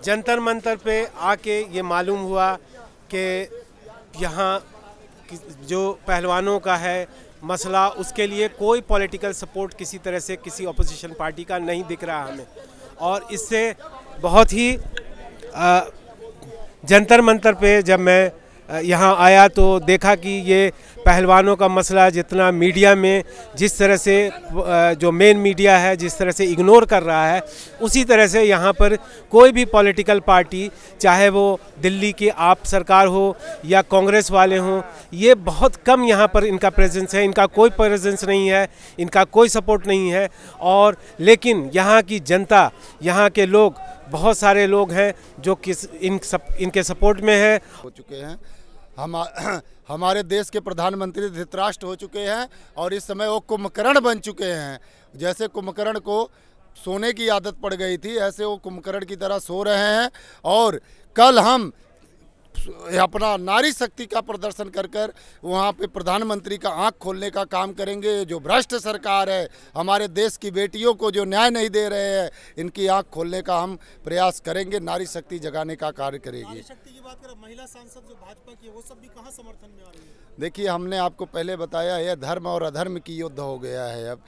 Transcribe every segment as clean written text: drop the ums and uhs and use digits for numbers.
जंतर मंतर पे आके ये मालूम हुआ कि यहाँ जो पहलवानों का है मसला, उसके लिए कोई पॉलिटिकल सपोर्ट किसी तरह से किसी ऑपोजिशन पार्टी का नहीं दिख रहा हमें। और इससे बहुत ही जंतर मंतर पे जब मैं यहाँ आया तो देखा कि ये पहलवानों का मसला जितना मीडिया में जिस तरह से जो मेन मीडिया है जिस तरह से इग्नोर कर रहा है, उसी तरह से यहाँ पर कोई भी पॉलिटिकल पार्टी, चाहे वो दिल्ली की आप सरकार हो या कांग्रेस वाले हों, ये बहुत कम यहाँ पर इनका प्रेजेंस है। इनका कोई प्रेजेंस नहीं है, इनका कोई सपोर्ट नहीं है। और लेकिन यहाँ की जनता, यहाँ के लोग, बहुत सारे लोग हैं जो इनके सपोर्ट में है। हो चुके हैं हमारे देश के प्रधानमंत्री धृतराष्ट्र हो चुके हैं और इस समय वो कुंभकर्ण बन चुके हैं। जैसे कुंभकर्ण को सोने की आदत पड़ गई थी, ऐसे वो कुंभकर्ण की तरह सो रहे हैं। और कल हम अपना नारी शक्ति का प्रदर्शन कर कर वहाँ पे प्रधानमंत्री का आंख खोलने का काम करेंगे। जो भ्रष्ट सरकार है, हमारे देश की बेटियों को जो न्याय नहीं दे रहे हैं, इनकी आंख खोलने का हम प्रयास करेंगे। नारी शक्ति जगाने का कार्य करेगी। नारी शक्ति की बात करें, महिला सांसद जो भाजपा की है वो सब भी कहाँ समर्थन में आ रही है? देखिए, हमने आपको पहले बताया है, धर्म और अधर्म की युद्ध हो गया है। अब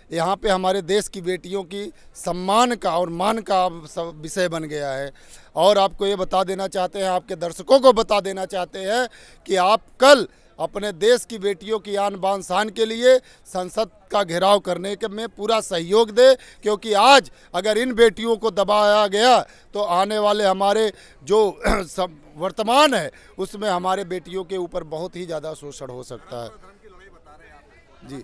यहाँ पे हमारे देश की बेटियों की सम्मान का और मान का विषय बन गया है। और आपको ये बता देना चाहते हैं, आपके दर्शकों को बता देना चाहते हैं कि आप कल अपने देश की बेटियों की आन बान शान के लिए संसद का घेराव करने के में पूरा सहयोग दे, क्योंकि आज अगर इन बेटियों को दबाया गया तो आने वाले हमारे जो वर्तमान है उसमें हमारे बेटियों के ऊपर बहुत ही ज़्यादा शोषण हो सकता है। जी,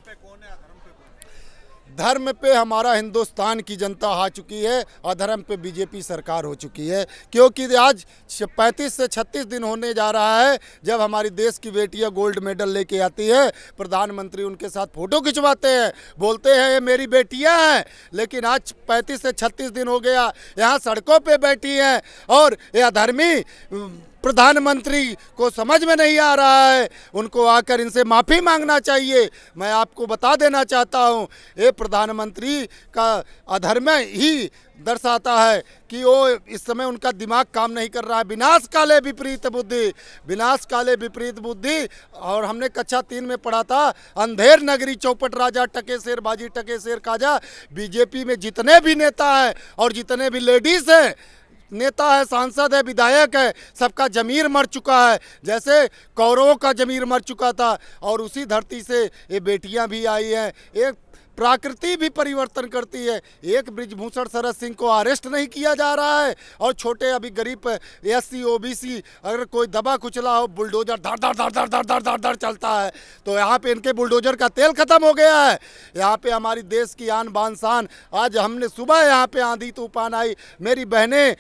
धर्म पे हमारा हिंदुस्तान की जनता आ चुकी है, अधर्म पे बीजेपी सरकार हो चुकी है। क्योंकि आज 35 से 36 दिन होने जा रहा है जब हमारी देश की बेटियां गोल्ड मेडल लेके आती है, प्रधानमंत्री उनके साथ फ़ोटो खिंचवाते हैं, बोलते हैं ये मेरी बेटियां हैं। लेकिन आज 35 से 36 दिन हो गया, यहाँ सड़कों पे बैठी हैं। और ये अधर्मी प्रधानमंत्री को समझ में नहीं आ रहा है, उनको आकर इनसे माफ़ी मांगना चाहिए। मैं आपको बता देना चाहता हूँ, ये प्रधानमंत्री का अधर्म ही दर्शाता है कि वो इस समय उनका दिमाग काम नहीं कर रहा है। विनाश काले विपरीत बुद्धि, विनाश काले विपरीत बुद्धि। और हमने कक्षा 3 में पढ़ा था, अंधेर नगरी चौपट राजा टके शेर बाजी टके शेर काजा। बीजेपी में जितने भी नेता हैं और जितने भी लेडीज़ हैं, नेता है, सांसद है, विधायक है, सबका जमीर मर चुका है। जैसे कौरवों का जमीर मर चुका था और उसी धरती से ये बेटियां भी आई हैं। एक प्रकृति भी परिवर्तन करती है। एक बृजभूषण शरद सिंह को अरेस्ट नहीं किया जा रहा है और छोटे अभी गरीब SC OBC अगर कोई दबा कुचला हो, बुलडोजर धड़ धड़ धड़ धड़ धड़ धड़ धड़ धड़ चलता है। तो यहाँ पे इनके बुलडोजर का तेल खत्म हो गया है। यहाँ पे हमारी देश की आन बान शान, आज हमने सुबह यहाँ पे आंधी तूफान आई, मेरी बहनें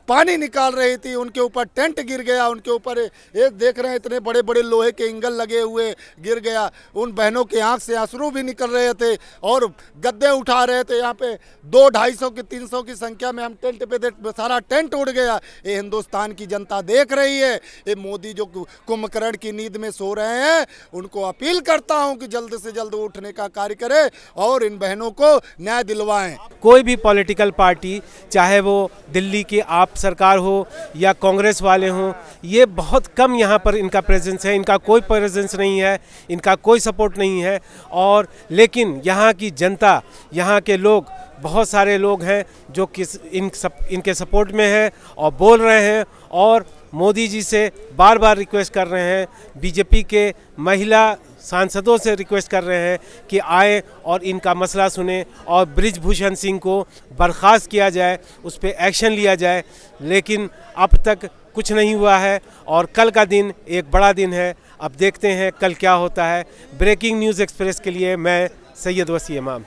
पानी निकाल रही थी, उनके ऊपर टेंट गिर गया, उनके ऊपर ये देख रहे हैं इतने बड़े बड़े लोहे के एंगल लगे हुए, गिर गया। उन बहनों के आंख से आंसू भी निकल रहे थे और गद्दे उठा रहे थे। यहाँ पे 200-250 की 300 की संख्या में हम टेंट पे सारा टेंट उड़ गया। ये हिंदुस्तान की जनता देख रही है। ये मोदी जो कुंभकर्ण की नींद में सो रहे हैं, उनको अपील करता हूँ कि जल्द से जल्द उठने का कार्य करें और इन बहनों को न्याय दिलवाएं। कोई भी पॉलिटिकल पार्टी, चाहे वो दिल्ली की आप सरकार हो या कांग्रेस वाले हों, ये बहुत कम यहाँ पर इनका प्रेजेंस है। इनका कोई प्रेजेंस नहीं है, इनका कोई सपोर्ट नहीं है। और लेकिन यहाँ की जनता, यहाँ के लोग, बहुत सारे लोग हैं जो इनके सपोर्ट में हैं और बोल रहे हैं और मोदी जी से बार बार रिक्वेस्ट कर रहे हैं, बीजेपी के महिला सांसदों से रिक्वेस्ट कर रहे हैं कि आए और इनका मसला सुने और बृजभूषण सिंह को बर्खास्त किया जाए, उस पर एक्शन लिया जाए। लेकिन अब तक कुछ नहीं हुआ है और कल का दिन एक बड़ा दिन है। अब देखते हैं कल क्या होता है। ब्रेकिंग न्यूज़ एक्सप्रेस के लिए मैं सैयद वसी इमाम।